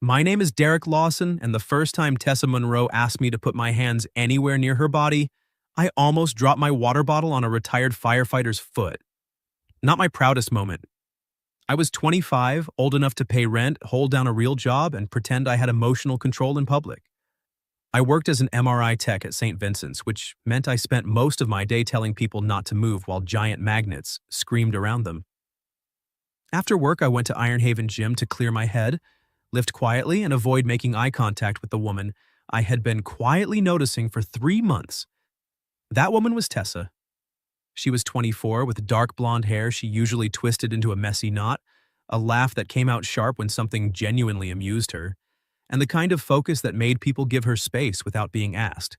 My name is Derek Lawson, and the first time Tessa Monroe asked me to put my hands anywhere near her body, I almost dropped my water bottle on a retired firefighter's foot. Not my proudest moment. I was 25, old enough to pay rent, hold down a real job, and pretend I had emotional control in public. I worked as an MRI tech at St. Vincent's, which meant I spent most of my day telling people not to move while giant magnets screamed around them. After work, I went to Iron Haven Gym to clear my head, lift quietly, and avoid making eye contact with the woman I had been quietly noticing for 3 months. That woman was Tessa. She was 24 with dark blonde hair she usually twisted into a messy knot, a laugh that came out sharp when something genuinely amused her, and the kind of focus that made people give her space without being asked.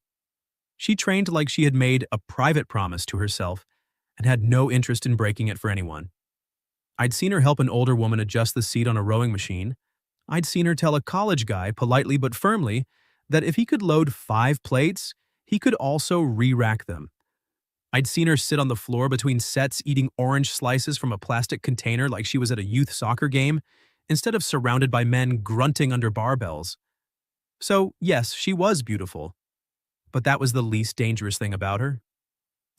She trained like she had made a private promise to herself and had no interest in breaking it for anyone. I'd seen her help an older woman adjust the seat on a rowing machine. I'd seen her tell a college guy, politely but firmly, that if he could load 5 plates, he could also re-rack them. I'd seen her sit on the floor between sets eating orange slices from a plastic container like she was at a youth soccer game, instead of surrounded by men grunting under barbells. So, yes, she was beautiful. But that was the least dangerous thing about her.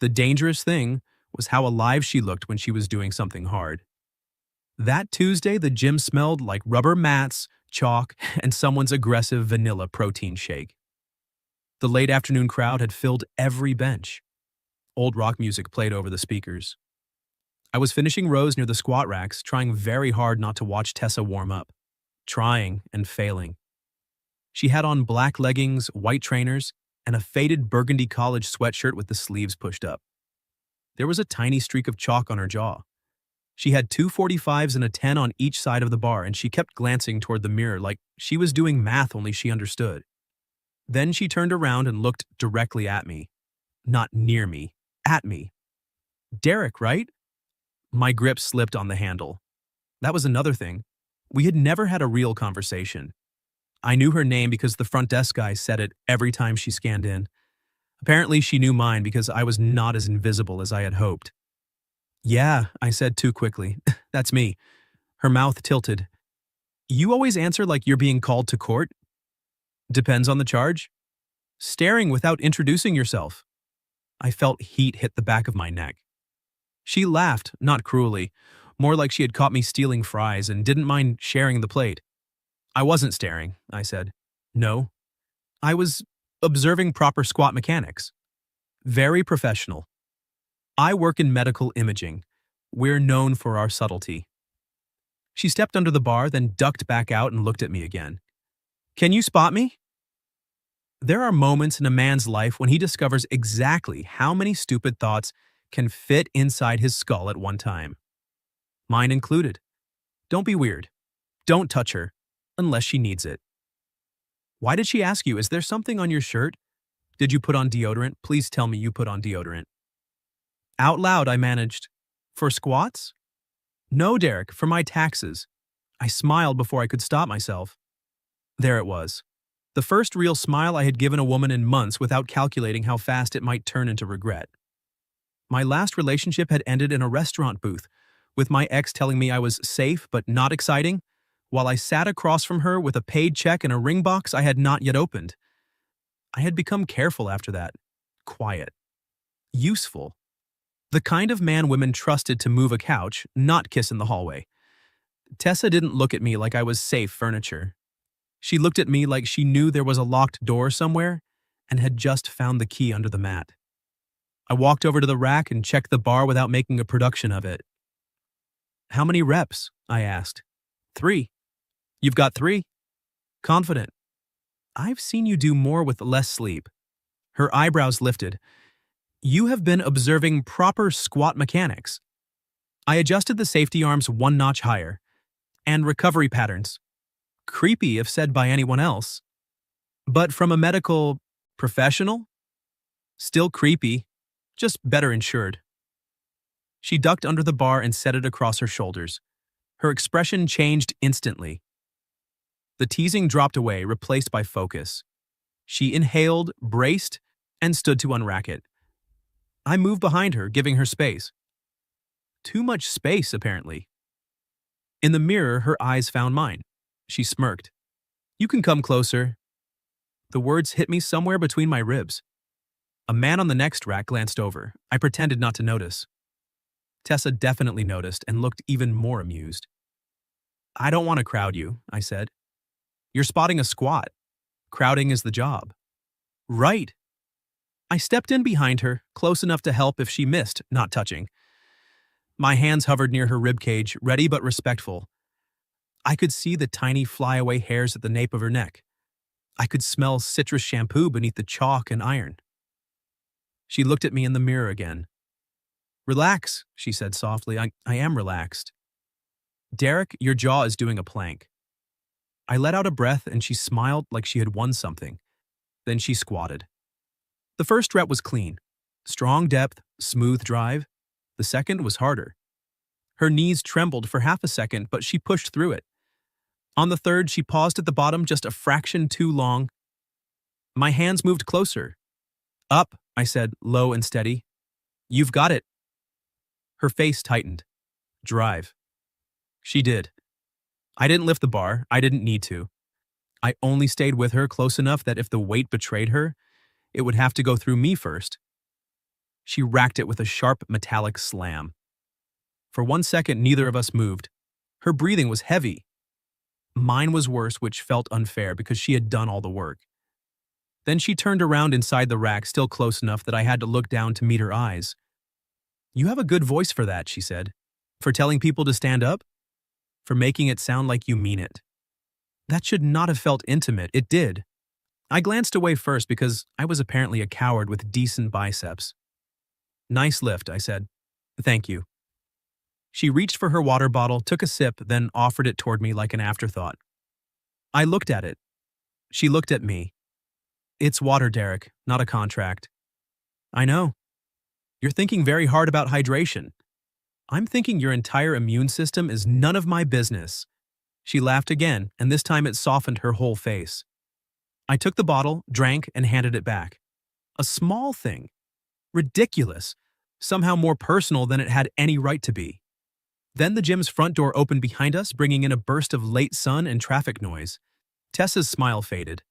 The dangerous thing was how alive she looked when she was doing something hard. That Tuesday, the gym smelled like rubber mats, chalk, and someone's aggressive vanilla protein shake. The late afternoon crowd had filled every bench. Old rock music played over the speakers. I was finishing rows near the squat racks, trying very hard not to watch Tessa warm up. Trying and failing. She had on black leggings, white trainers, and a faded burgundy college sweatshirt with the sleeves pushed up. There was a tiny streak of chalk on her jaw. She had 2 45s and a 10 on each side of the bar, and she kept glancing toward the mirror like she was doing math only she understood. Then she turned around and looked directly at me. Not near me, at me. Derek, right? My grip slipped on the handle. That was another thing. We had never had a real conversation. I knew her name because the front desk guy said it every time she scanned in. Apparently, she knew mine because I was not as invisible as I had hoped. Yeah, I said too quickly. That's me. Her mouth tilted. You always answer like you're being called to court? Depends on the charge. Staring without introducing yourself. I felt heat hit the back of my neck. She laughed, not cruelly, more like she had caught me stealing fries and didn't mind sharing the plate. I wasn't staring, I said. No. I was observing proper squat mechanics. Very professional. I work in medical imaging. We're known for our subtlety. She stepped under the bar, then ducked back out and looked at me again. Can you spot me? There are moments in a man's life when he discovers exactly how many stupid thoughts can fit inside his skull at one time. Mine included. Don't be weird. Don't touch her, unless she needs it. Why did she ask you, is there something on your shirt? Did you put on deodorant? Please tell me you put on deodorant. Out loud, I managed. For squats? No, Derek, for my taxes. I smiled before I could stop myself. There it was. The first real smile I had given a woman in months without calculating how fast it might turn into regret. My last relationship had ended in a restaurant booth, with my ex telling me I was safe but not exciting, while I sat across from her with a paid check and a ring box I had not yet opened. I had become careful after that. Quiet. Useful. The kind of man women trusted to move a couch, not kiss in the hallway. Tessa didn't look at me like I was safe furniture. She looked at me like she knew there was a locked door somewhere and had just found the key under the mat. I walked over to the rack and checked the bar without making a production of it. How many reps? I asked. 3. You've got 3? Confident. I've seen you do more with less sleep. Her eyebrows lifted. You have been observing proper squat mechanics. I adjusted the safety arms 1 notch higher. And recovery patterns. Creepy if said by anyone else. But from a medical professional? Still creepy, just better insured. She ducked under the bar and set it across her shoulders. Her expression changed instantly. The teasing dropped away, replaced by focus. She inhaled, braced, and stood to unrack it. I moved behind her, giving her space. Too much space, apparently. In the mirror, her eyes found mine. She smirked. You can come closer. The words hit me somewhere between my ribs. A man on the next rack glanced over. I pretended not to notice. Tessa definitely noticed and looked even more amused. I don't want to crowd you, I said. You're spotting a squat. Crowding is the job. Right. I stepped in behind her, close enough to help if she missed, not touching. My hands hovered near her ribcage, ready but respectful. I could see the tiny flyaway hairs at the nape of her neck. I could smell citrus shampoo beneath the chalk and iron. She looked at me in the mirror again. Relax, she said softly. I am relaxed. Derek, your jaw is doing a plank. I let out a breath and she smiled like she had won something. Then she squatted. The first rep was clean. Strong depth, smooth drive. The second was harder. Her knees trembled for half a second, but she pushed through it. On the third, she paused at the bottom just a fraction too long. My hands moved closer. Up, I said, low and steady. You've got it. Her face tightened. Drive. She did. I didn't lift the bar. I didn't need to. I only stayed with her close enough that if the weight betrayed her, it would have to go through me first. She racked it with a sharp metallic slam. For 1 second, neither of us moved. Her breathing was heavy. Mine was worse, which felt unfair because she had done all the work. Then she turned around inside the rack, still close enough that I had to look down to meet her eyes. You have a good voice for that, she said. For telling people to stand up? For making it sound like you mean it. That should not have felt intimate. It did. I glanced away first because I was apparently a coward with decent biceps. Nice lift, I said. Thank you. She reached for her water bottle, took a sip, then offered it toward me like an afterthought. I looked at it. She looked at me. It's water, Derek, not a contract. I know. You're thinking very hard about hydration. I'm thinking your entire immune system is none of my business. She laughed again, and this time it softened her whole face. I took the bottle, drank, and handed it back. A small thing. Ridiculous. Somehow more personal than it had any right to be. Then the gym's front door opened behind us, bringing in a burst of late sun and traffic noise. Tessa's smile faded.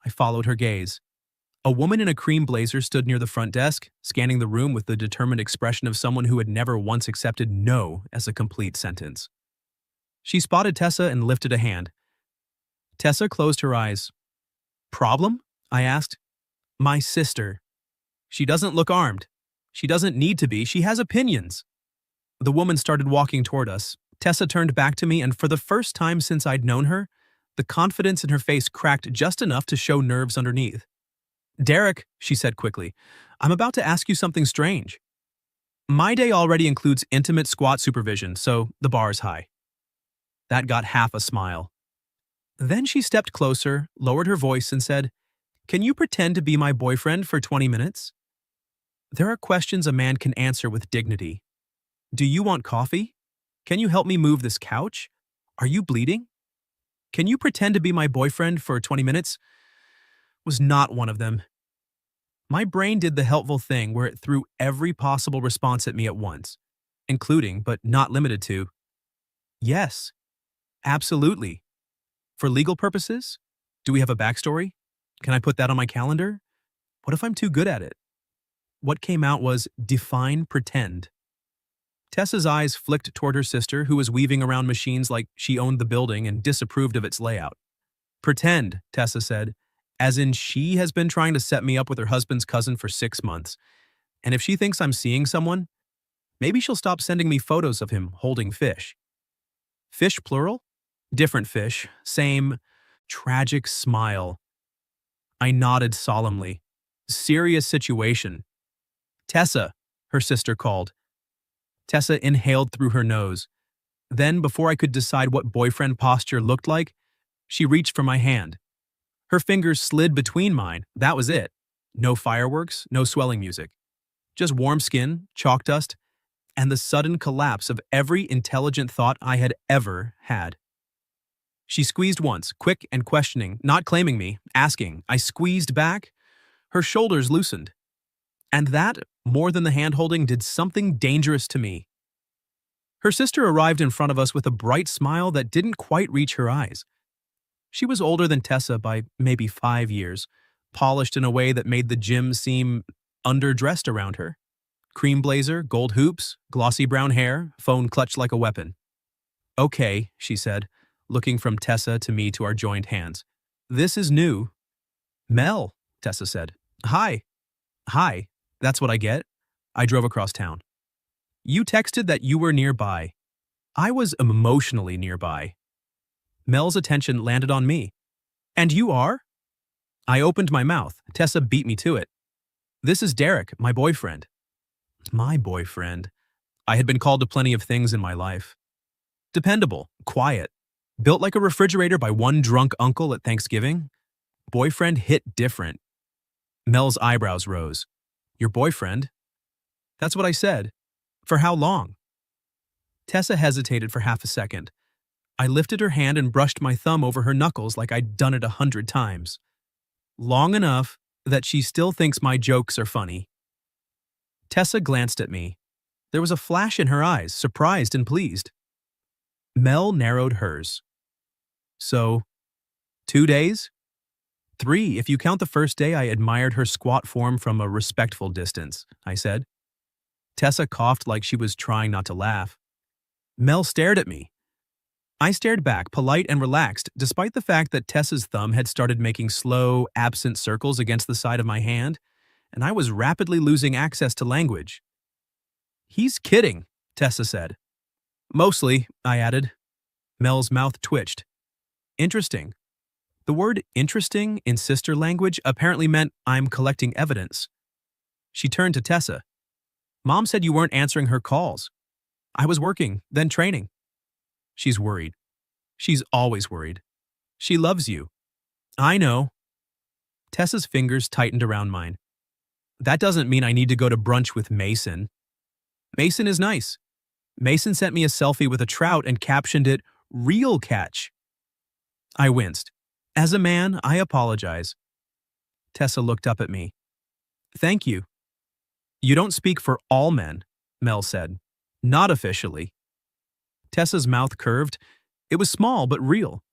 I followed her gaze. A woman in a cream blazer stood near the front desk, scanning the room with the determined expression of someone who had never once accepted no as a complete sentence. She spotted Tessa and lifted a hand. Tessa closed her eyes. Problem? I asked. My sister. She doesn't look armed. She doesn't need to be. She has opinions. The woman started walking toward us. Tessa turned back to me, and for the first time since I'd known her, the confidence in her face cracked just enough to show nerves underneath. Derek, she said quickly, I'm about to ask you something strange. My day already includes intimate squat supervision, so the bar is high. That got half a smile. Then she stepped closer, lowered her voice, and said, Can you pretend to be my boyfriend for 20 minutes? There are questions a man can answer with dignity. Do you want coffee? Can you help me move this couch? Are you bleeding? Can you pretend to be my boyfriend for 20 minutes? Was not one of them. My brain did the helpful thing where it threw every possible response at me at once, including, but not limited to, yes, absolutely. For legal purposes? Do we have a backstory? Can I put that on my calendar? What if I'm too good at it? What came out was define pretend. Tessa's eyes flicked toward her sister, who was weaving around machines like she owned the building and disapproved of its layout. Pretend, Tessa said, as in she has been trying to set me up with her husband's cousin for 6 months. And if she thinks I'm seeing someone, maybe she'll stop sending me photos of him holding fish. Fish plural? Different fish, same tragic smile. I nodded solemnly. Serious situation. Tessa, her sister called. Tessa inhaled through her nose. Then, before I could decide what boyfriend posture looked like, she reached for my hand. Her fingers slid between mine, that was it. No fireworks, no swelling music. Just warm skin, chalk dust, and the sudden collapse of every intelligent thought I had ever had. She squeezed once, quick and questioning, not claiming me, asking. I squeezed back. Her shoulders loosened. And that, more than the hand-holding, did something dangerous to me. Her sister arrived in front of us with a bright smile that didn't quite reach her eyes. She was older than Tessa by maybe 5 years, polished in a way that made the gym seem underdressed around her. Cream blazer, gold hoops, glossy brown hair, phone clutched like a weapon. Okay, she said, looking from Tessa to me to our joined hands. This is new. Mel, Tessa said. Hi. Hi. That's what I get. I drove across town. You texted that you were nearby. I was emotionally nearby. Mel's attention landed on me. And you are? I opened my mouth. Tessa beat me to it. This is Derek, my boyfriend. My boyfriend. I had been called to plenty of things in my life. Dependable, quiet, built like a refrigerator by one drunk uncle at Thanksgiving. Boyfriend hit different. Mel's eyebrows rose. Your boyfriend? That's what I said. For how long? Tessa hesitated for half a second. I lifted her hand and brushed my thumb over her knuckles like I'd done it 100 times. Long enough that she still thinks my jokes are funny. Tessa glanced at me. There was a flash in her eyes, surprised and pleased. Mel narrowed hers. So, 2 days? 3, if you count the first day I admired her squat form from a respectful distance, I said. Tessa coughed like she was trying not to laugh. Mel stared at me. I stared back, polite and relaxed, despite the fact that Tessa's thumb had started making slow, absent circles against the side of my hand, and I was rapidly losing access to language. He's kidding, Tessa said. Mostly, I added. Mel's mouth twitched. Interesting. The word interesting in sister language apparently meant I'm collecting evidence. She turned to Tessa. Mom said you weren't answering her calls. I was working, then training. She's worried. She's always worried. She loves you. I know. Tessa's fingers tightened around mine. That doesn't mean I need to go to brunch with Mason. Mason is nice. Mason sent me a selfie with a trout and captioned it, "Real catch." I winced. As a man, I apologize. Tessa looked up at me. Thank you. You don't speak for all men, Mel said. Not officially. Tessa's mouth curved. It was small but real.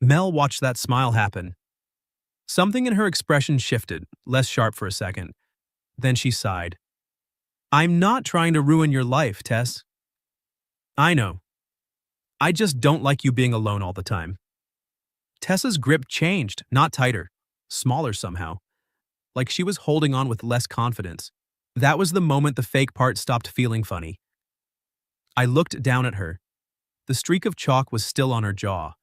Mel watched that smile happen. Something in her expression shifted, less sharp for a second. Then she sighed. I'm not trying to ruin your life, Tess. I know. I just don't like you being alone all the time. Tessa's grip changed, not tighter, smaller somehow, like she was holding on with less confidence. That was the moment the fake part stopped feeling funny. I looked down at her. The streak of chalk was still on her jaw.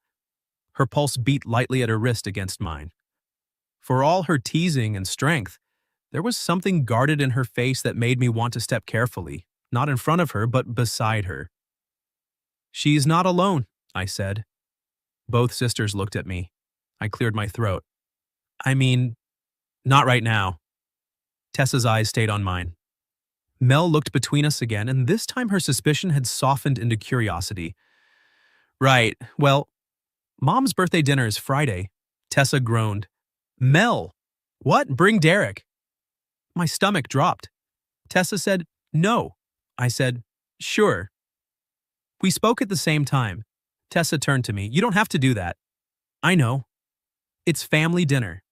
Her pulse beat lightly at her wrist against mine. For all her teasing and strength, there was something guarded in her face that made me want to step carefully, not in front of her, but beside her. She's not alone, I said. Both sisters looked at me. I cleared my throat. I mean, not right now. Tessa's eyes stayed on mine. Mel looked between us again, and this time her suspicion had softened into curiosity. Right, well, Mom's birthday dinner is Friday. Tessa groaned. Mel! What? Bring Derek. My stomach dropped. Tessa said, no. I said, sure. We spoke at the same time. Tessa turned to me. You don't have to do that. I know. It's family dinner.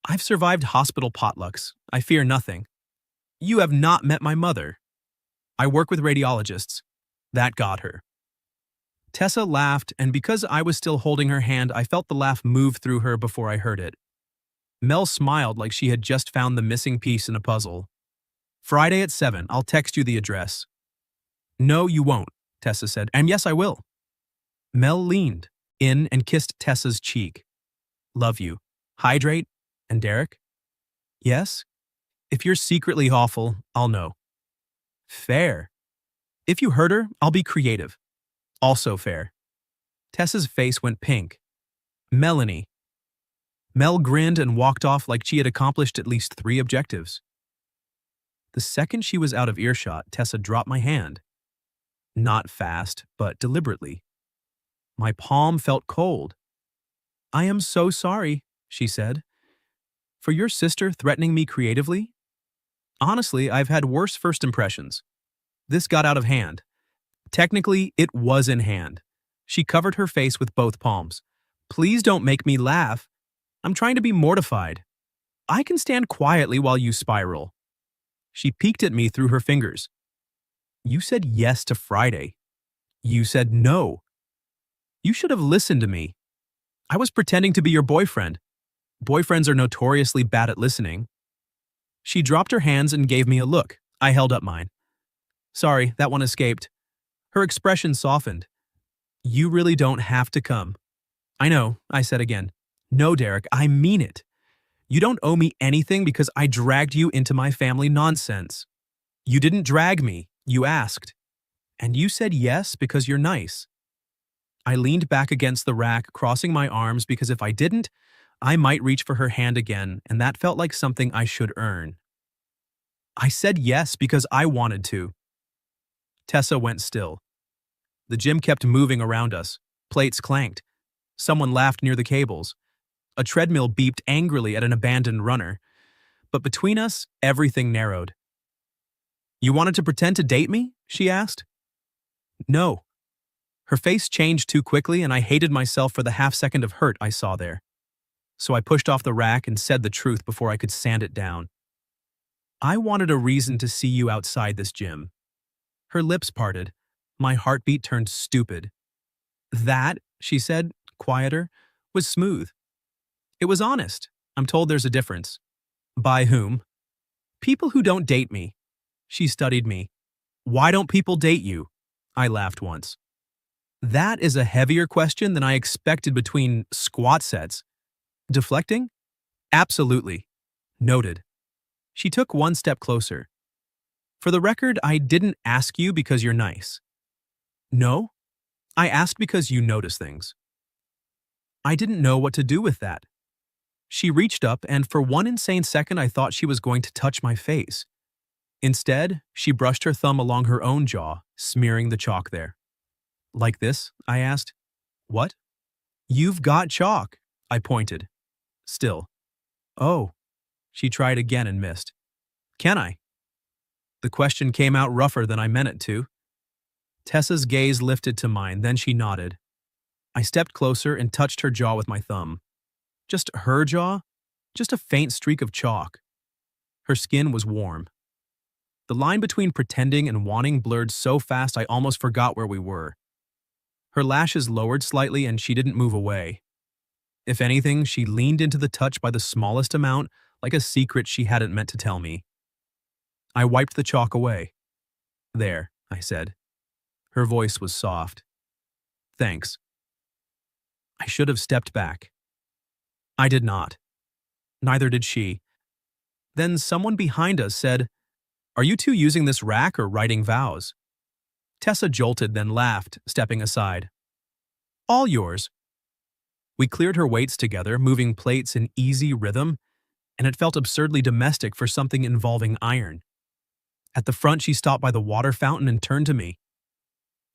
I've survived hospital potlucks. I fear nothing. You have not met my mother. I work with radiologists. That got her. Tessa laughed, and because I was still holding her hand, I felt the laugh move through her before I heard it. Mel smiled like she had just found the missing piece in a puzzle. Friday at 7, I'll text you the address. No, you won't, Tessa said, and yes, I will. Mel leaned in and kissed Tessa's cheek. Love you. Hydrate. And Derek? Yes? If you're secretly awful, I'll know. Fair. If you hurt her, I'll be creative. Also fair. Tessa's face went pink. Melanie. Mel grinned and walked off like she had accomplished at least 3 objectives. The second she was out of earshot, Tessa dropped my hand. Not fast, but deliberately. My palm felt cold. I am so sorry, she said. For your sister threatening me creatively? Honestly, I've had worse first impressions. This got out of hand. Technically, it was in hand. She covered her face with both palms. Please don't make me laugh. I'm trying to be mortified. I can stand quietly while you spiral. She peeked at me through her fingers. You said yes to Friday. You said no. You should have listened to me. I was pretending to be your boyfriend. Boyfriends are notoriously bad at listening. She dropped her hands and gave me a look. I held up mine. Sorry, that one escaped. Her expression softened. You really don't have to come. I know, I said again. No, Derek, I mean it. You don't owe me anything because I dragged you into my family nonsense. You didn't drag me, you asked. And you said yes because you're nice. I leaned back against the rack, crossing my arms because if I didn't, I might reach for her hand again, and that felt like something I should earn. I said yes because I wanted to. Tessa went still. The gym kept moving around us. Plates clanked. Someone laughed near the cables. A treadmill beeped angrily at an abandoned runner. But between us, everything narrowed. You wanted to pretend to date me? She asked. No. Her face changed too quickly, and I hated myself for the half-second of hurt I saw there. So I pushed off the rack and said the truth before I could sand it down. I wanted a reason to see you outside this gym. Her lips parted. My heartbeat turned stupid. That, she said, quieter, was smooth. It was honest. I'm told there's a difference. By whom? People who don't date me. She studied me. Why don't people date you? I laughed once. That is a heavier question than I expected between squat sets. Deflecting? Absolutely. Noted. She took one step closer. For the record, I didn't ask you because you're nice. No? I asked because you notice things. I didn't know what to do with that. She reached up, and for one insane second I thought she was going to touch my face. Instead, she brushed her thumb along her own jaw, smearing the chalk there. Like this? I asked. What? You've got chalk, I pointed. Still. Oh. She tried again and missed. Can I? The question came out rougher than I meant it to. Tessa's gaze lifted to mine, then she nodded. I stepped closer and touched her jaw with my thumb. Just her jaw? Just a faint streak of chalk. Her skin was warm. The line between pretending and wanting blurred so fast I almost forgot where we were. Her lashes lowered slightly and she didn't move away. If anything, she leaned into the touch by the smallest amount, like a secret she hadn't meant to tell me. I wiped the chalk away. There, I said. Her voice was soft. Thanks. I should have stepped back. I did not. Neither did she. Then someone behind us said, Are you two using this rack or writing vows? Tessa jolted, then laughed, stepping aside. All yours. We cleared her weights together, moving plates in easy rhythm, and it felt absurdly domestic for something involving iron. At the front, she stopped by the water fountain and turned to me.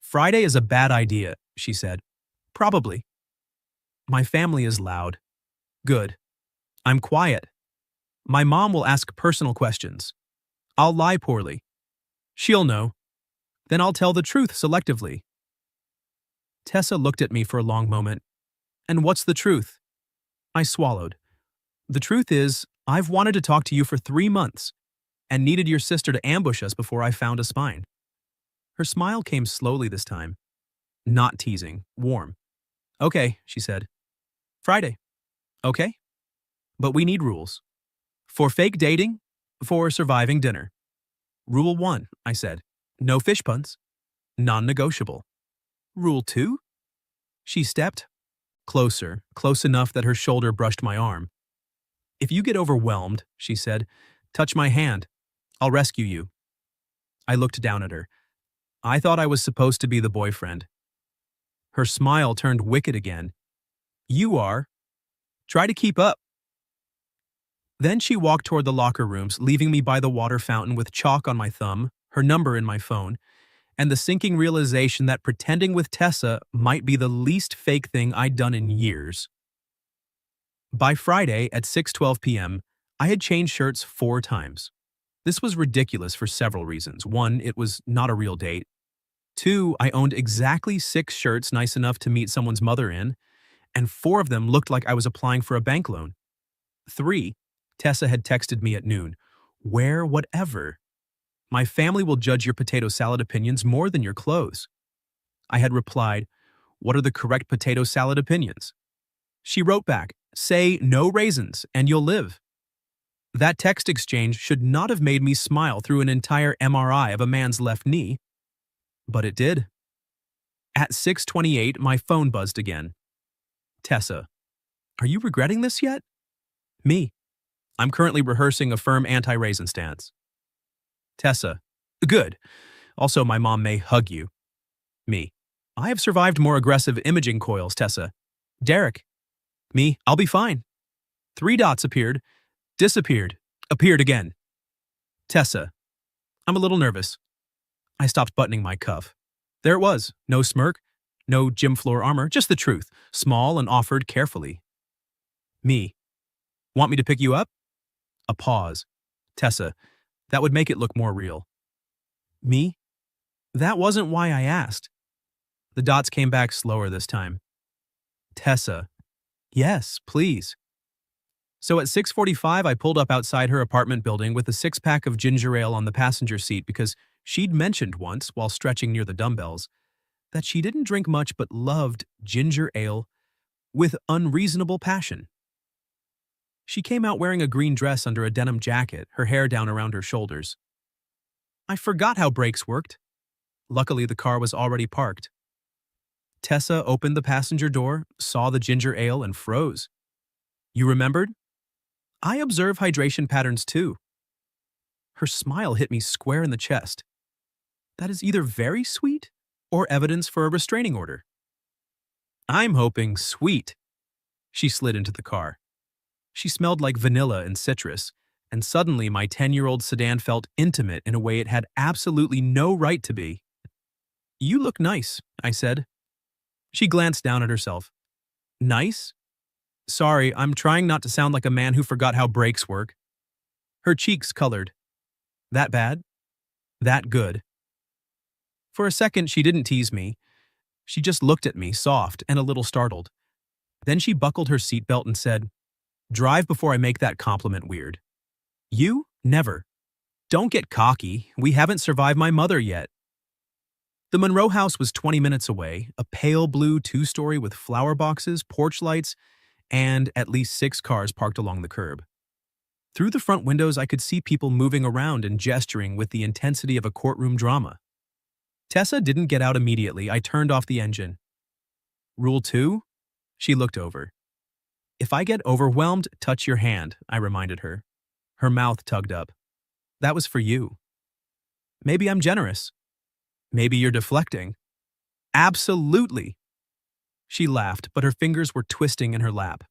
Friday is a bad idea, she said. Probably. My family is loud. Good. I'm quiet. My mom will ask personal questions. I'll lie poorly. She'll know. Then I'll tell the truth selectively. Tessa looked at me for a long moment. And what's the truth? I swallowed. The truth is, I've wanted to talk to you for 3 months and needed your sister to ambush us before I found a spine. Her smile came slowly this time. Not teasing, warm. Okay, she said. Friday. Okay? But we need rules. For fake dating, for surviving dinner. Rule 1, I said. No fish puns. Non-negotiable. Rule 2? She stepped closer, close enough that her shoulder brushed my arm. If you get overwhelmed, she said, touch my hand. I'll rescue you. I looked down at her. I thought I was supposed to be the boyfriend. Her smile turned wicked again. You are. Try to keep up. Then she walked toward the locker rooms, leaving me by the water fountain with chalk on my thumb, her number in my phone, and the sinking realization that pretending with Tessa might be the least fake thing I'd done in years. By Friday at 6:12 p.m., I had changed shirts 4 times. This was ridiculous for several reasons. 1, it was not a real date. 2, I owned exactly 6 shirts nice enough to meet someone's mother in. and 4 of them looked like I was applying for a bank loan. 3, Tessa had texted me at noon. Wear whatever. My family will judge your potato salad opinions more than your clothes. I had replied, what are the correct potato salad opinions? She wrote back, say no raisins and you'll live. That text exchange should not have made me smile through an entire MRI of a man's left knee, but it did. At 6:28, my phone buzzed again. Tessa, are you regretting this yet? Me. I'm currently rehearsing a firm anti-raisin stance. Tessa, good. Also, my mom may hug you. Me. I have survived more aggressive imaging coils, Tessa. Derek. Me, I'll be fine. 3 dots appeared, disappeared, appeared again. Tessa. I'm a little nervous. I stopped buttoning my cuff. There it was, no smirk, no gym floor armor, just the truth, small and offered carefully. Me. Want me to pick you up? A pause. Tessa. That would make it look more real. Me? That wasn't why I asked. The dots came back slower this time. Tessa. Yes, please. So at 6:45, I pulled up outside her apartment building with a 6-pack of ginger ale on the passenger seat because she'd mentioned once, while stretching near the dumbbells, that she didn't drink much but loved ginger ale with unreasonable passion. She came out wearing a green dress under a denim jacket, her hair down around her shoulders. I forgot how brakes worked. Luckily, the car was already parked. Tessa opened the passenger door, saw the ginger ale, and froze. You remembered? I observe hydration patterns too. Her smile hit me square in the chest. That is either very sweet or evidence for a restraining order. I'm hoping sweet. She slid into the car. She smelled like vanilla and citrus, and suddenly my 10-year-old sedan felt intimate in a way it had absolutely no right to be. You look nice, I said. She glanced down at herself. Nice? Sorry, I'm trying not to sound like a man who forgot how brakes work. Her cheeks colored. That bad? That good. For a second, she didn't tease me. She just looked at me, soft and a little startled. Then she buckled her seatbelt and said, Drive before I make that compliment weird. You? Never. Don't get cocky. We haven't survived my mother yet. The Monroe house was 20 minutes away, a pale blue 2-story with flower boxes, porch lights, and at least 6 cars parked along the curb. Through the front windows, I could see people moving around and gesturing with the intensity of a courtroom drama. Tessa didn't get out immediately. I turned off the engine. Rule 2? She looked over. If I get overwhelmed, touch your hand, I reminded her. Her mouth tugged up. That was for you. Maybe I'm generous. Maybe you're deflecting. Absolutely. She laughed, but her fingers were twisting in her lap.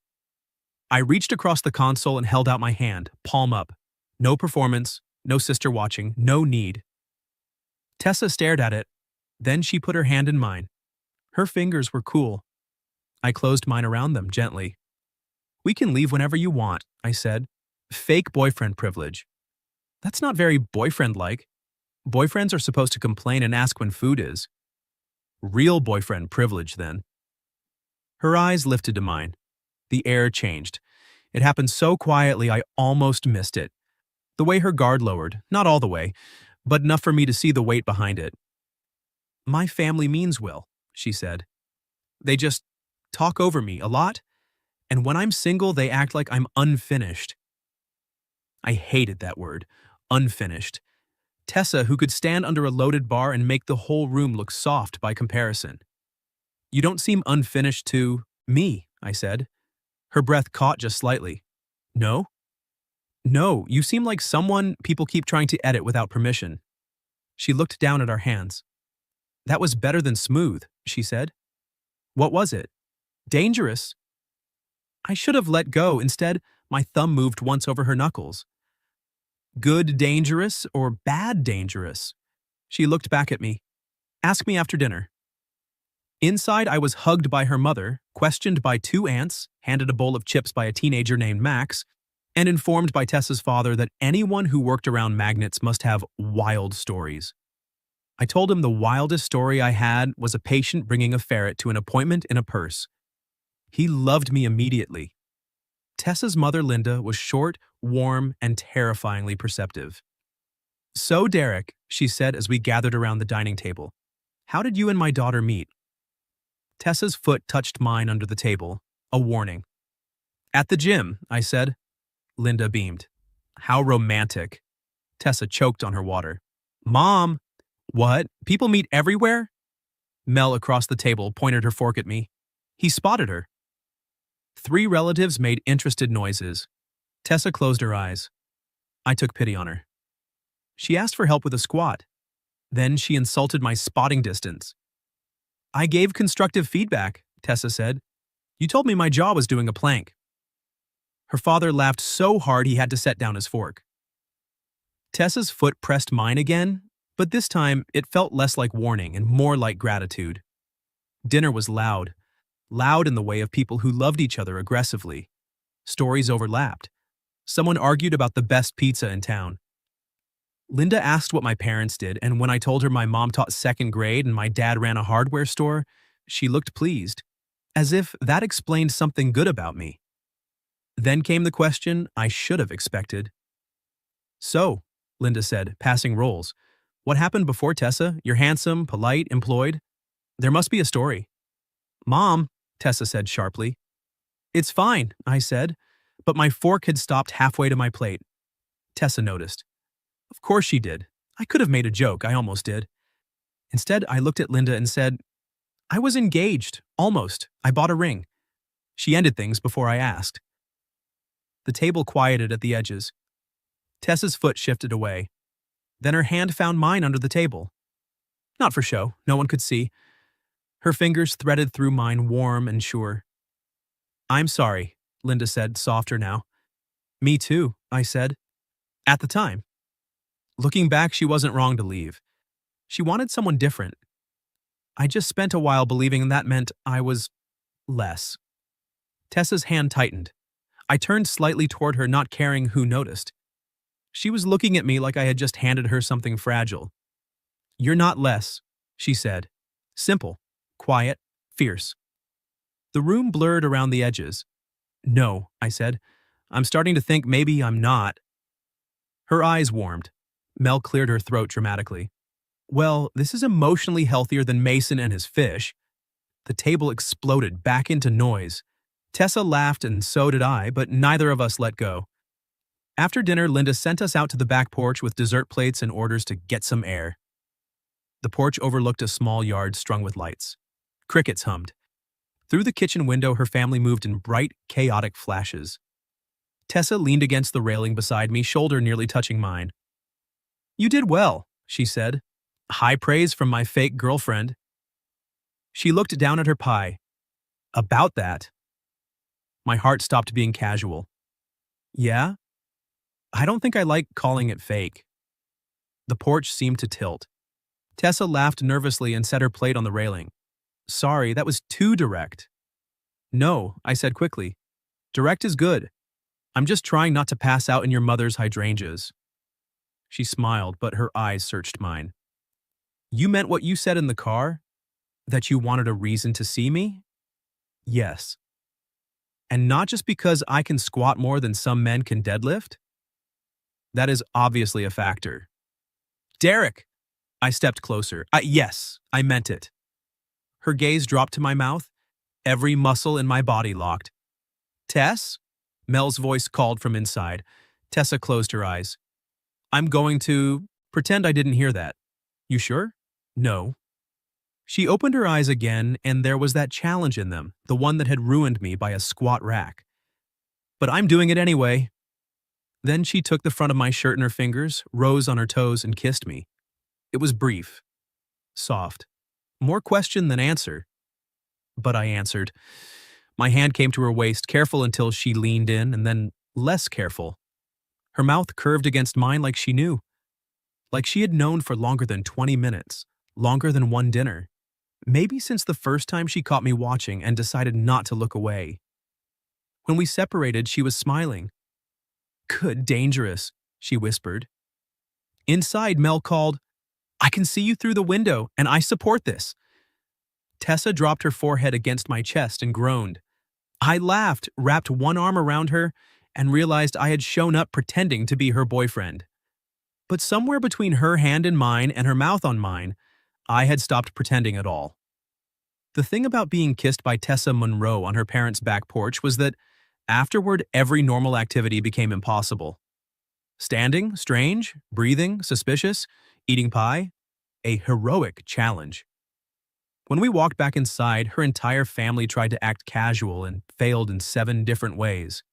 I reached across the console and held out my hand, palm up. No performance, no sister watching, no need. Tessa stared at it. Then she put her hand in mine. Her fingers were cool. I closed mine around them gently. We can leave whenever you want, I said. Fake boyfriend privilege. That's not very boyfriend-like. Boyfriends are supposed to complain and ask when food is. Real boyfriend privilege, then. Her eyes lifted to mine. The air changed. It happened so quietly I almost missed it. The way her guard lowered, not all the way, but enough for me to see the weight behind it. My family means well, she said. They just talk over me a lot, and when I'm single, they act like I'm unfinished. I hated that word, unfinished. Tessa, who could stand under a loaded bar and make the whole room look soft by comparison. You don't seem unfinished to me, I said. Her breath caught just slightly. No? No, you seem like someone people keep trying to edit without permission. She looked down at our hands. That was better than smooth, she said. What was it? Dangerous. I should have let go. Instead, my thumb moved once over her knuckles. Good dangerous or bad dangerous? She looked back at me. Ask me after dinner. Inside, I was hugged by her mother, questioned by 2 aunts, handed a bowl of chips by a teenager named Max, and informed by Tessa's father that anyone who worked around magnets must have wild stories. I told him the wildest story I had was a patient bringing a ferret to an appointment in a purse. He loved me immediately. Tessa's mother, Linda, was short, warm, and terrifyingly perceptive. "So, Derek," she said as we gathered around the dining table, "how did you and my daughter meet?" Tessa's foot touched mine under the table, a warning. "At the gym," I said. Linda beamed. "How romantic." Tessa choked on her water. "Mom!" "What? People meet everywhere?" Mel across the table pointed her fork at me. He spotted her. Three relatives made interested noises. Tessa closed her eyes. I took pity on her. She asked for help with a squat. Then she insulted my spotting distance. "I gave constructive feedback," Tessa said. "You told me my jaw was doing a plank." Her father laughed so hard he had to set down his fork. Tessa's foot pressed mine again, but this time it felt less like warning and more like gratitude. Dinner was loud. Loud in the way of people who loved each other aggressively. Stories overlapped. Someone argued about the best pizza in town. Linda asked what my parents did, and when I told her my mom taught second grade and my dad ran a hardware store, she looked pleased, as if that explained something good about me. Then came the question I should have expected. "So," Linda said, passing roles, "what happened before Tessa? You're handsome, polite, employed. There must be a story." "Mom," Tessa said sharply. "It's fine," I said, but my fork had stopped halfway to my plate. Tessa noticed. Of course she did. I could have made a joke, I almost did. Instead, I looked at Linda and said, "I was engaged, almost. I bought a ring." She ended things before I asked. The table quieted at the edges. Tessa's foot shifted away. Then her hand found mine under the table. Not for show, no one could see. Her fingers threaded through mine warm and sure. "I'm sorry," Linda said, softer now. "Me too," I said. At the time. Looking back, she wasn't wrong to leave. She wanted someone different. I just spent a while believing that meant I was less. Tessa's hand tightened. I turned slightly toward her, not caring who noticed. She was looking at me like I had just handed her something fragile. "You're not less," she said. Simple, quiet, fierce. The room blurred around the edges. "No," I said. "I'm starting to think maybe I'm not." Her eyes warmed. Mel cleared her throat dramatically. "Well, this is emotionally healthier than Mason and his fish." The table exploded back into noise. Tessa laughed and so did I, but neither of us let go. After dinner, Linda sent us out to the back porch with dessert plates and orders to get some air. The porch overlooked a small yard strung with lights. Crickets hummed. Through the kitchen window, her family moved in bright, chaotic flashes. Tessa leaned against the railing beside me, shoulder nearly touching mine. "You did well," she said. High praise from my fake girlfriend. She looked down at her pie. "About that." My heart stopped being casual. "Yeah? I don't think I like calling it fake." The porch seemed to tilt. Tessa laughed nervously and set her plate on the railing. "Sorry, that was too direct." "No," I said quickly. "Direct is good. I'm just trying not to pass out in your mother's hydrangeas." She smiled, but her eyes searched mine. "You meant what you said in the car? That you wanted a reason to see me?" "Yes." "And not just because I can squat more than some men can deadlift?" "That is obviously a factor." "Derek!" I stepped closer. Yes, I meant it." Her gaze dropped to my mouth. Every muscle in my body locked. "Tess?" Mel's voice called from inside. Tessa closed her eyes. "I'm going to pretend I didn't hear that." "You sure?" "No." She opened her eyes again, and there was that challenge in them, the one that had ruined me by a squat rack. "But I'm doing it anyway." Then she took the front of my shirt in her fingers, rose on her toes, and kissed me. It was brief, soft, more question than answer. But I answered. My hand came to her waist, careful until she leaned in, and then less careful. Her mouth curved against mine like she knew. Like she had known for longer than 20 minutes, longer than one dinner. Maybe since the first time she caught me watching and decided not to look away. When we separated, she was smiling. "Good, dangerous," she whispered. Inside, Mel called, "I can see you through the window, and I support this." Tessa dropped her forehead against my chest and groaned. I laughed, wrapped one arm around her, and realized I had shown up pretending to be her boyfriend. But somewhere between her hand in mine and her mouth on mine, I had stopped pretending at all. The thing about being kissed by Tessa Monroe on her parents' back porch was that afterward every normal activity became impossible. Standing, strange, breathing, suspicious, eating pie, a heroic challenge. When we walked back inside, her entire family tried to act casual and failed in 7 different ways.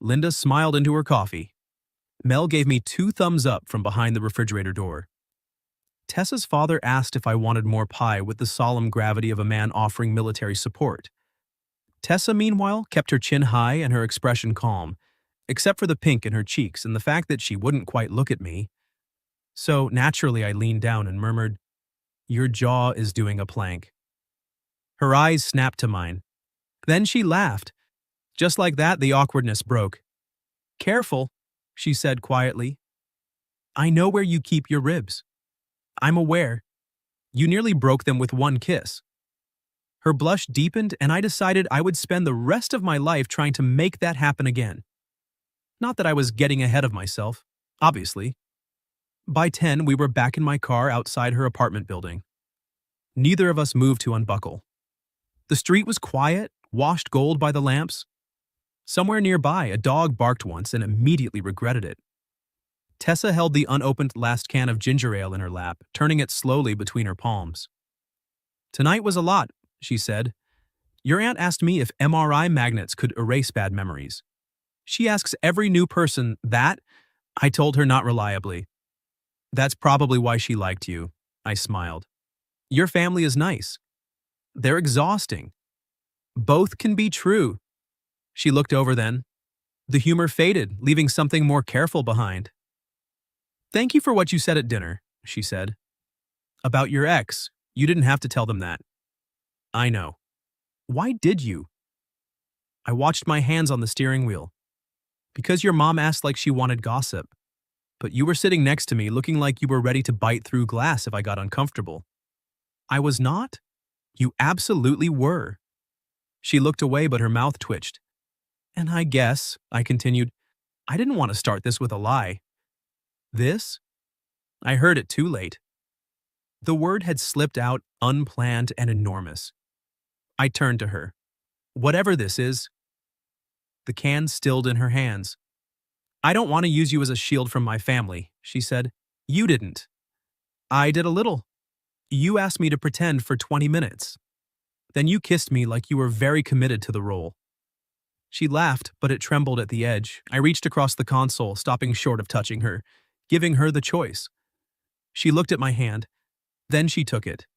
Linda smiled into her coffee. Mel gave me 2 thumbs up from behind the refrigerator door. Tessa's father asked if I wanted more pie with the solemn gravity of a man offering military support. Tessa, meanwhile, kept her chin high and her expression calm, except for the pink in her cheeks and the fact that she wouldn't quite look at me. So naturally I leaned down and murmured, "Your jaw is doing a plank." Her eyes snapped to mine. Then she laughed. Just like that, the awkwardness broke. "Careful," she said quietly. "I know where you keep your ribs. I'm aware. You nearly broke them with one kiss." Her blush deepened, and I decided I would spend the rest of my life trying to make that happen again. Not that I was getting ahead of myself, obviously. By 10, we were back in my car outside her apartment building. Neither of us moved to unbuckle. The street was quiet, washed gold by the lamps. Somewhere nearby, a dog barked once and immediately regretted it. Tessa held the unopened last can of ginger ale in her lap, turning it slowly between her palms. "Tonight was a lot," she said. "Your aunt asked me if MRI magnets could erase bad memories. She asks every new person that." I told her not reliably. "That's probably why she liked you," I smiled. "Your family is nice. They're exhausting. Both can be true." She looked over then. The humor faded, leaving something more careful behind. "Thank you for what you said at dinner," she said. "About your ex, you didn't have to tell them that." "I know. Why did you?" I watched my hands on the steering wheel. "Because your mom asked like she wanted gossip. But you were sitting next to me looking like you were ready to bite through glass if I got uncomfortable." "I was not? You absolutely were." She looked away, but her mouth twitched. "And I guess," I continued, "I didn't want to start this with a lie." "This?" I heard it too late. The word had slipped out, unplanned and enormous. I turned to her. "Whatever this is." The can stilled in her hands. "I don't want to use you as a shield from my family," she said. "You didn't." "I did a little. You asked me to pretend for 20 minutes. Then you kissed me like you were very committed to the role." She laughed, but it trembled at the edge. I reached across the console, stopping short of touching her, giving her the choice. She looked at my hand. Then she took it.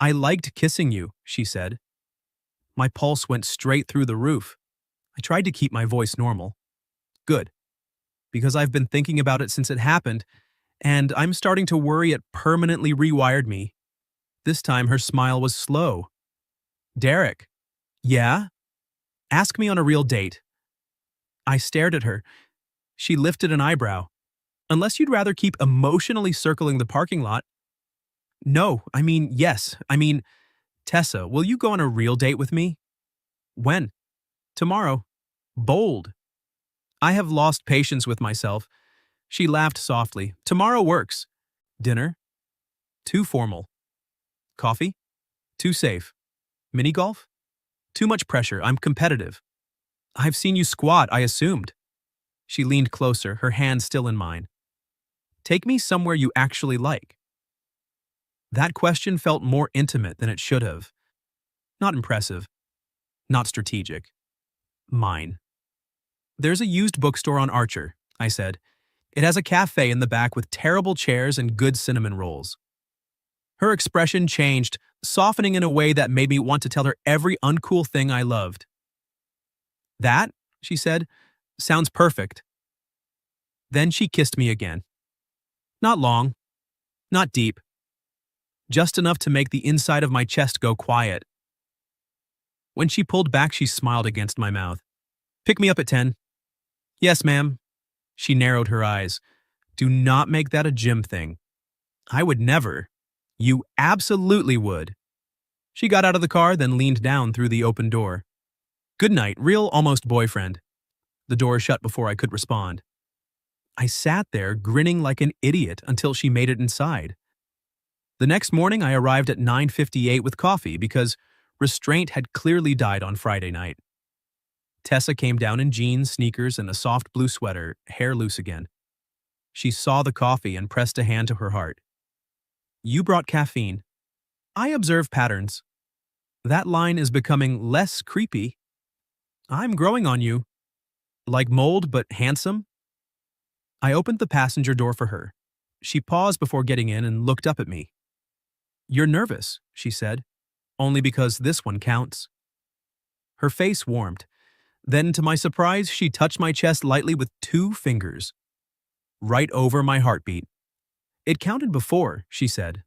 "I liked kissing you," she said. My pulse went straight through the roof. I tried to keep my voice normal. "Good. Because I've been thinking about it since it happened, and I'm starting to worry it permanently rewired me." This time her smile was slow. "Derek." "Yeah? Ask me on a real date." I stared at her. She lifted an eyebrow. "Unless you'd rather keep emotionally circling the parking lot." "No, yes. Tessa, will you go on a real date with me?" "When?" "Tomorrow." Bold. I have lost patience with myself. She laughed softly. "Tomorrow works." "Dinner?" "Too formal." "Coffee?" "Too safe." "Mini golf?" "Too much pressure. I'm competitive." "I've seen you squat, I assumed." She leaned closer, her hand still in mine. "Take me somewhere you actually like." That question felt more intimate than it should have. Not impressive. Not strategic. Mine. "There's a used bookstore on Archer," I said. "It has a cafe in the back with terrible chairs and good cinnamon rolls." Her expression changed, softening in a way that made me want to tell her every uncool thing I loved. "That," she said, "sounds perfect." Then she kissed me again. Not long. Not deep. Just enough to make the inside of my chest go quiet. When she pulled back, she smiled against my mouth. "Pick me up at 10. "Yes, ma'am." She narrowed her eyes. "Do not make that a gym thing." "I would never." "You absolutely would." She got out of the car, then leaned down through the open door. Good night, real almost boyfriend. The door shut before I could respond. I sat there grinning like an idiot until she made it inside. The next morning, I arrived at 9:58 with coffee because restraint had clearly died on Friday night. Tessa came down in jeans, sneakers, and a soft blue sweater, hair loose again. She saw the coffee and pressed a hand to her heart. You brought caffeine. I observe patterns. That line is becoming less creepy. I'm growing on you. Like mold, but handsome. I opened the passenger door for her. She paused before getting in and looked up at me. You're nervous, she said. Only because this one counts. Her face warmed. Then, to my surprise, she touched my chest lightly with 2 fingers. Right over my heartbeat. It counted before, she said.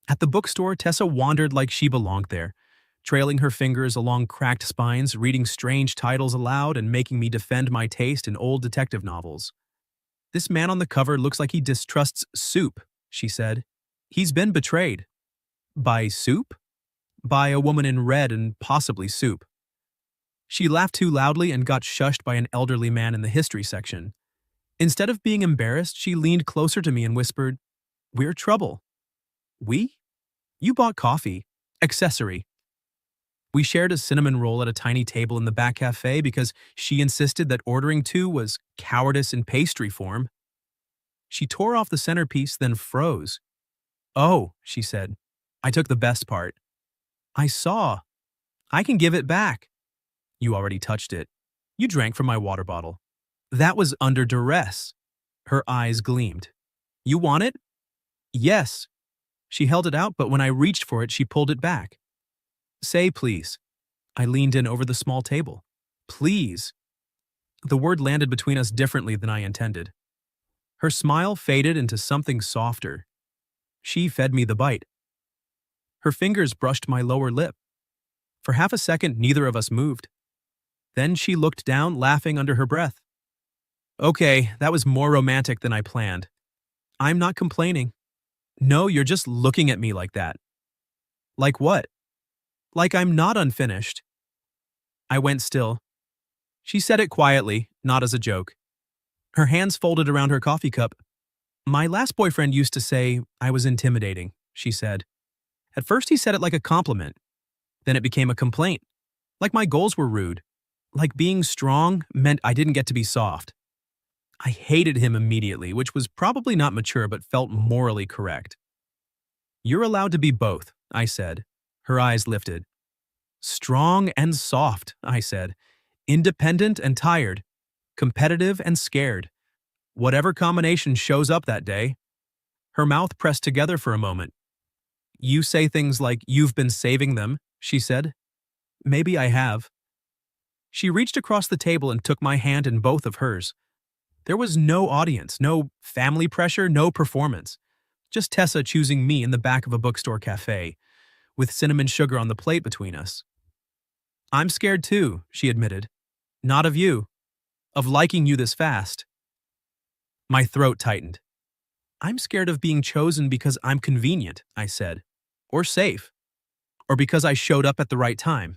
At the bookstore, Tessa wandered like she belonged there, trailing her fingers along cracked spines, reading strange titles aloud and making me defend my taste in old detective novels. This man on the cover looks like he distrusts soup, she said. He's been betrayed. By soup? By a woman in red and possibly soup. She laughed too loudly and got shushed by an elderly man in the history section. Instead of being embarrassed, she leaned closer to me and whispered, We're trouble. We? You bought coffee. Accessory. We shared a cinnamon roll at a tiny table in the back cafe because she insisted that ordering 2 was cowardice in pastry form. She tore off the centerpiece, then froze. Oh, she said. I took the best part. I saw. I can give it back. You already touched it. You drank from my water bottle. That was under duress. Her eyes gleamed. You want it? Yes. She held it out, but when I reached for it, she pulled it back. Say please. I leaned in over the small table. Please. The word landed between us differently than I intended. Her smile faded into something softer. She fed me the bite. Her fingers brushed my lower lip. For half a second, neither of us moved. Then she looked down, laughing under her breath. Okay, that was more romantic than I planned. I'm not complaining. No, you're just looking at me like that. Like what? Like I'm not unfinished. I went still. She said it quietly, not as a joke. Her hands folded around her coffee cup. My last boyfriend used to say I was intimidating, she said. At first he said it like a compliment. Then it became a complaint. Like my goals were rude. Like being strong meant I didn't get to be soft. I hated him immediately, which was probably not mature but felt morally correct. You're allowed to be both, I said. Her eyes lifted. Strong and soft, I said. Independent and tired. Competitive and scared. Whatever combination shows up that day. Her mouth pressed together for a moment. You say things like you've been saving them, she said. Maybe I have. She reached across the table and took my hand in both of hers. There was no audience, no family pressure, no performance. Just Tessa choosing me in the back of a bookstore cafe, with cinnamon sugar on the plate between us. I'm scared too, she admitted. Not of you. Of liking you this fast. My throat tightened. I'm scared of being chosen because I'm convenient, I said. Or safe. Or because I showed up at the right time.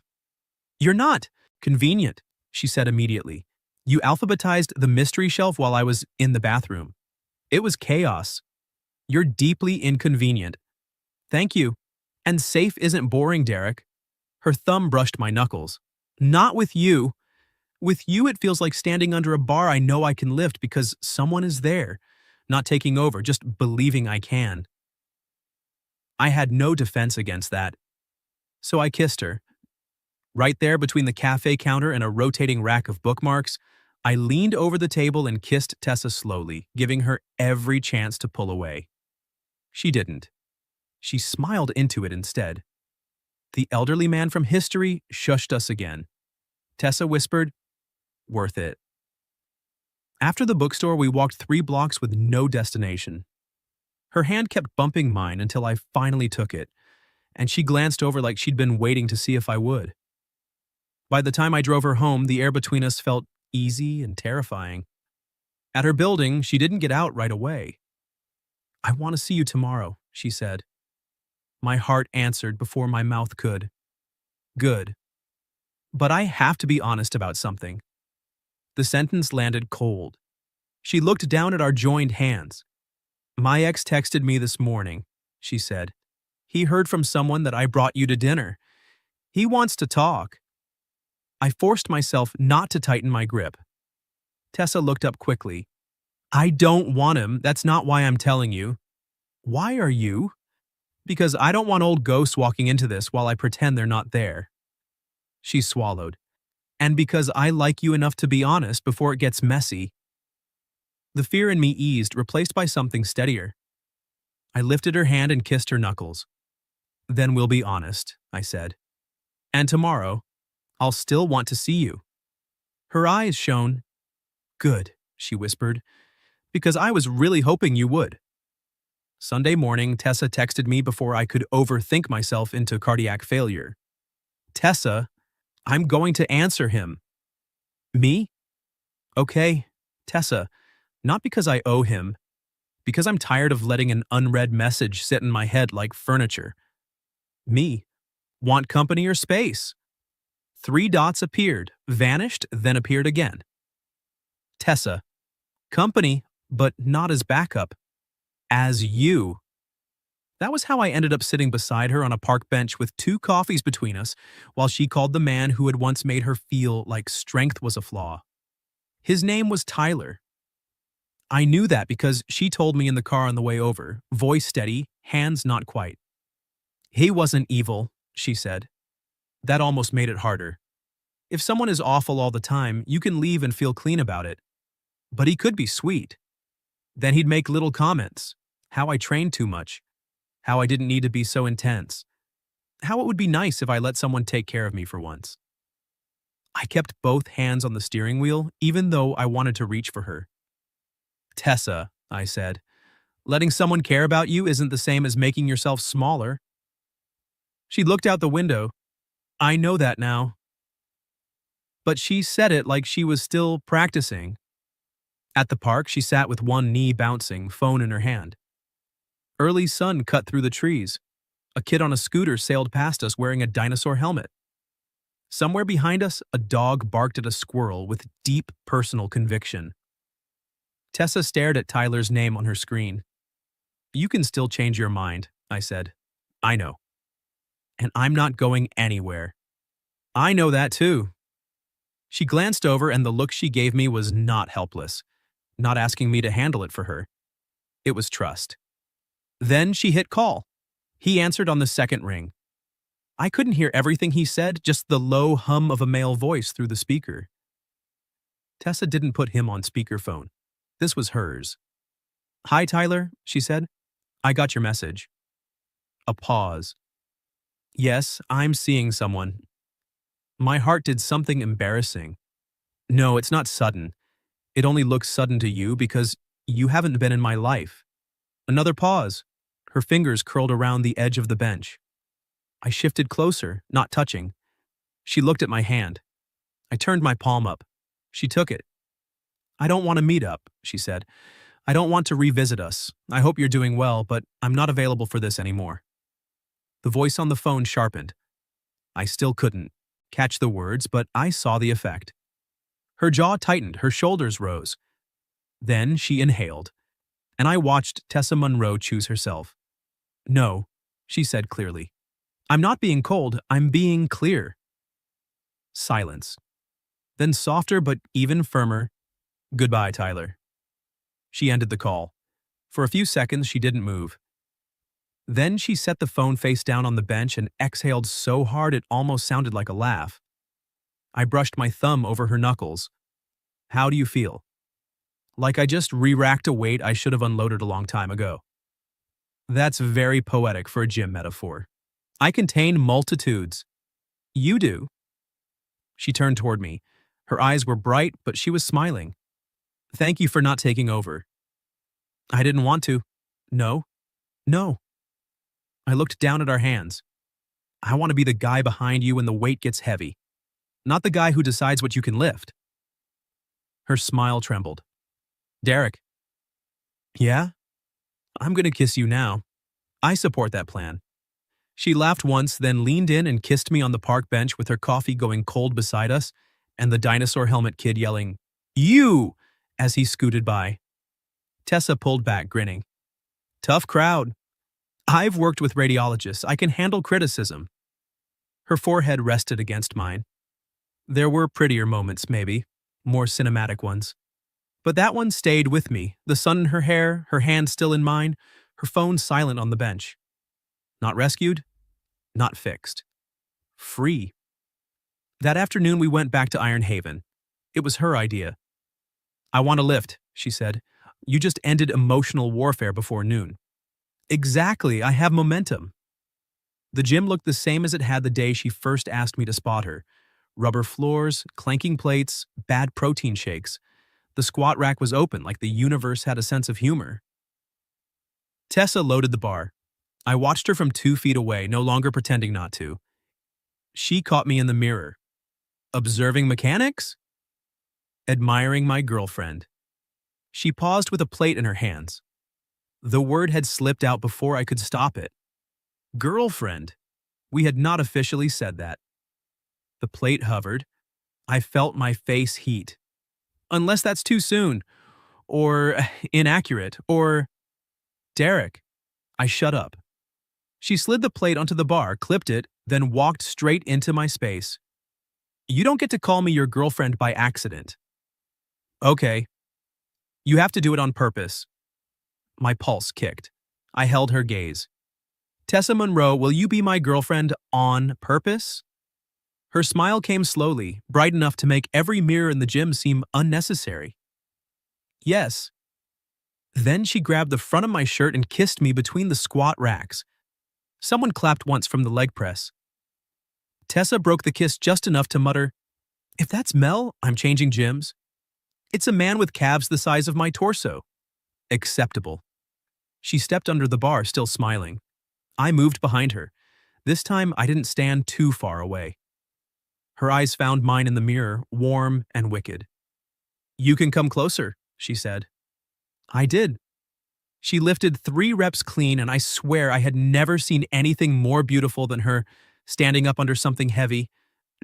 You're not convenient, she said immediately. You alphabetized the mystery shelf while I was in the bathroom. It was chaos. You're deeply inconvenient. Thank you. And safe isn't boring, Derek. Her thumb brushed my knuckles. Not with you. With you, it feels like standing under a bar I know I can lift because someone is there, not taking over, just believing I can. I had no defense against that. So I kissed her. Right there between the cafe counter and a rotating rack of bookmarks, I leaned over the table and kissed Tessa slowly, giving her every chance to pull away. She didn't. She smiled into it instead. The elderly man from history shushed us again. Tessa whispered, "Worth it." After the bookstore, we walked 3 blocks with no destination. Her hand kept bumping mine until I finally took it, and she glanced over like she'd been waiting to see if I would. By the time I drove her home, the air between us felt easy and terrifying. At her building, she didn't get out right away. "I want to see you tomorrow," she said. My heart answered before my mouth could. Good. But I have to be honest about something. The sentence landed cold. She looked down at our joined hands. My ex texted me this morning, she said. He heard from someone that I brought you to dinner. He wants to talk. I forced myself not to tighten my grip. Tessa looked up quickly. I don't want him. That's not why I'm telling you. Why are you? Because I don't want old ghosts walking into this while I pretend they're not there. She swallowed. And because I like you enough to be honest before it gets messy. The fear in me eased, replaced by something steadier. I lifted her hand and kissed her knuckles. Then we'll be honest, I said. And tomorrow, I'll still want to see you. Her eyes shone. Good, she whispered, because I was really hoping you would. Sunday morning, Tessa texted me before I could overthink myself into cardiac failure. Tessa, I'm going to answer him. Me? Okay, Tessa, not because I owe him, because I'm tired of letting an unread message sit in my head like furniture. Me? Want company or space? 3 dots appeared, vanished, then appeared again. Tessa, company, but not as backup. As you. That was how I ended up sitting beside her on a park bench with 2 coffees between us while she called the man who had once made her feel like strength was a flaw. His name was Tyler. I knew that because she told me in the car on the way over, voice steady, hands not quite. He wasn't evil, she said. That almost made it harder. If someone is awful all the time, you can leave and feel clean about it. But he could be sweet. Then he'd make little comments. How I trained too much. How I didn't need to be so intense. How it would be nice if I let someone take care of me for once. I kept both hands on the steering wheel, even though I wanted to reach for her. Tessa, I said, letting someone care about you isn't the same as making yourself smaller. She looked out the window. I know that now. But she said it like she was still practicing. At the park, she sat with one knee bouncing, phone in her hand. Early sun cut through the trees. A kid on a scooter sailed past us wearing a dinosaur helmet. Somewhere behind us, a dog barked at a squirrel with deep personal conviction. Tessa stared at Tyler's name on her screen. You can still change your mind, I said. I know. And I'm not going anywhere. I know that too. She glanced over and the look she gave me was not helpless, not asking me to handle it for her. It was trust. Then she hit call. He answered on the second ring. I couldn't hear everything he said, just the low hum of a male voice through the speaker. Tessa didn't put him on speakerphone. This was hers. Hi, Tyler, she said. I got your message. A pause. Yes, I'm seeing someone. My heart did something embarrassing. No, it's not sudden. It only looks sudden to you because you haven't been in my life. Another pause. Her fingers curled around the edge of the bench. I shifted closer, not touching. She looked at my hand. I turned my palm up. She took it. I don't want to meet up, she said. I don't want to revisit us. I hope you're doing well, but I'm not available for this anymore. The voice on the phone sharpened. I still couldn't catch the words, but I saw the effect. Her jaw tightened, her shoulders rose. Then she inhaled, and I watched Tessa Monroe choose herself. No, she said clearly. I'm not being cold, I'm being clear. Silence. Then softer but even firmer, goodbye, Tyler. She ended the call. For a few seconds, she didn't move. Then she set the phone face down on the bench and exhaled so hard it almost sounded like a laugh. I brushed my thumb over her knuckles. How do you feel? Like I just re-racked a weight I should have unloaded a long time ago. That's very poetic for a gym metaphor. I contain multitudes. You do. She turned toward me. Her eyes were bright, but she was smiling. Thank you for not taking over. I didn't want to. No. No. I looked down at our hands. I want to be the guy behind you when the weight gets heavy, not the guy who decides what you can lift. Her smile trembled. Derek. Yeah? I'm going to kiss you now. I support that plan. She laughed once, then leaned in and kissed me on the park bench with her coffee going cold beside us and the dinosaur helmet kid yelling, "You!" as he scooted by. Tessa pulled back, grinning. Tough crowd. I've worked with radiologists. I can handle criticism. Her forehead rested against mine. There were prettier moments, maybe, more cinematic ones. But that one stayed with me, the sun in her hair, her hand still in mine, her phone silent on the bench. Not rescued, not fixed. Free. That afternoon we went back to Iron Haven. It was her idea. "I want a lift," she said. "You just ended emotional warfare before noon." "Exactly, I have momentum." The gym looked the same as it had the day she first asked me to spot her. Rubber floors, clanking plates, bad protein shakes. The squat rack was open like the universe had a sense of humor. Tessa loaded the bar. I watched her from 2 feet away, no longer pretending not to. She caught me in the mirror. Observing mechanics? Admiring my girlfriend. She paused with a plate in her hands. The word had slipped out before I could stop it. Girlfriend. We had not officially said that. The plate hovered. I felt my face heat. Unless that's too soon, or inaccurate, or... Derek. I shut up. She slid the plate onto the bar, clipped it, then walked straight into my space. "You don't get to call me your girlfriend by accident." "Okay. You have to do it on purpose." My pulse kicked. I held her gaze. "Tessa Monroe, will you be my girlfriend on purpose?" Her smile came slowly, bright enough to make every mirror in the gym seem unnecessary. "Yes." Then she grabbed the front of my shirt and kissed me between the squat racks. Someone clapped once from the leg press. Tessa broke the kiss just enough to mutter, "If that's Mel, I'm changing gyms." "It's a man with calves the size of my torso." Acceptable. She stepped under the bar, still smiling. I moved behind her. This time, I didn't stand too far away. Her eyes found mine in the mirror, warm and wicked. "You can come closer," she said. I did. She lifted 3 reps clean, and I swear I had never seen anything more beautiful than her standing up under something heavy,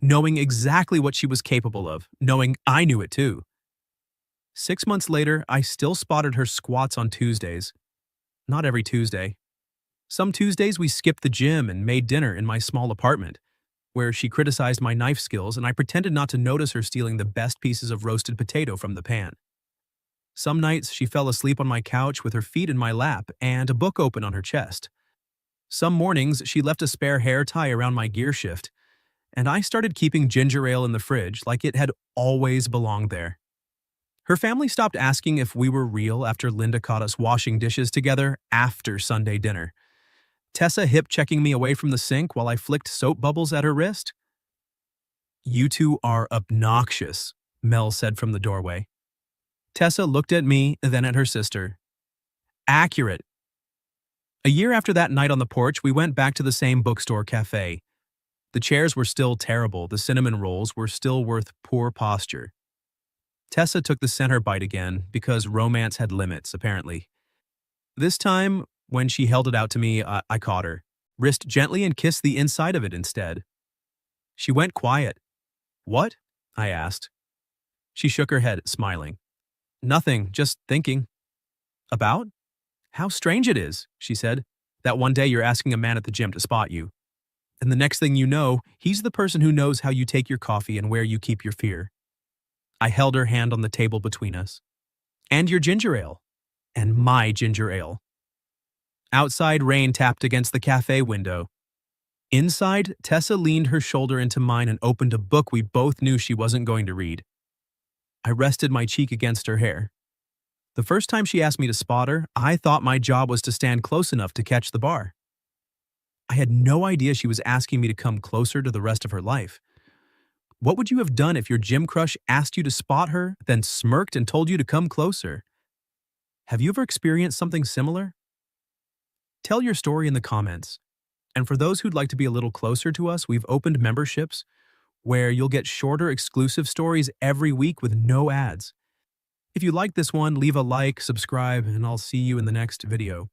knowing exactly what she was capable of, knowing I knew it too. 6 months later, I still spotted her squats on Tuesdays. Not every Tuesday. Some Tuesdays we skipped the gym and made dinner in my small apartment, where she criticized my knife skills and I pretended not to notice her stealing the best pieces of roasted potato from the pan. Some nights she fell asleep on my couch with her feet in my lap and a book open on her chest. Some mornings she left a spare hair tie around my gear shift, and I started keeping ginger ale in the fridge like it had always belonged there. Her family stopped asking if we were real after Linda caught us washing dishes together after Sunday dinner. Tessa hip-checking me away from the sink while I flicked soap bubbles at her wrist. "You two are obnoxious," Mel said from the doorway. Tessa looked at me, then at her sister. Accurate. A year after that night on the porch, we went back to the same bookstore cafe. The chairs were still terrible, the cinnamon rolls were still worth poor posture. Tessa took the center bite again, because romance had limits, apparently. This time, when she held it out to me, I caught her, wrist gently and kissed the inside of it instead. She went quiet. "What?" I asked. She shook her head, smiling. "Nothing, just thinking." "About?" "How strange it is," she said, "that one day you're asking a man at the gym to spot you. And the next thing you know, he's the person who knows how you take your coffee and where you keep your fear." I held her hand on the table between us. "And your ginger ale." "And my ginger ale." Outside, rain tapped against the cafe window. Inside, Tessa leaned her shoulder into mine and opened a book we both knew she wasn't going to read. I rested my cheek against her hair. The first time she asked me to spot her, I thought my job was to stand close enough to catch the bar. I had no idea she was asking me to come closer to the rest of her life. What would you have done if your gym crush asked you to spot her, then smirked and told you to come closer? Have you ever experienced something similar? Tell your story in the comments. And for those who'd like to be a little closer to us, we've opened memberships where you'll get shorter, exclusive stories every week with no ads. If you like this one, leave a like, subscribe, and I'll see you in the next video.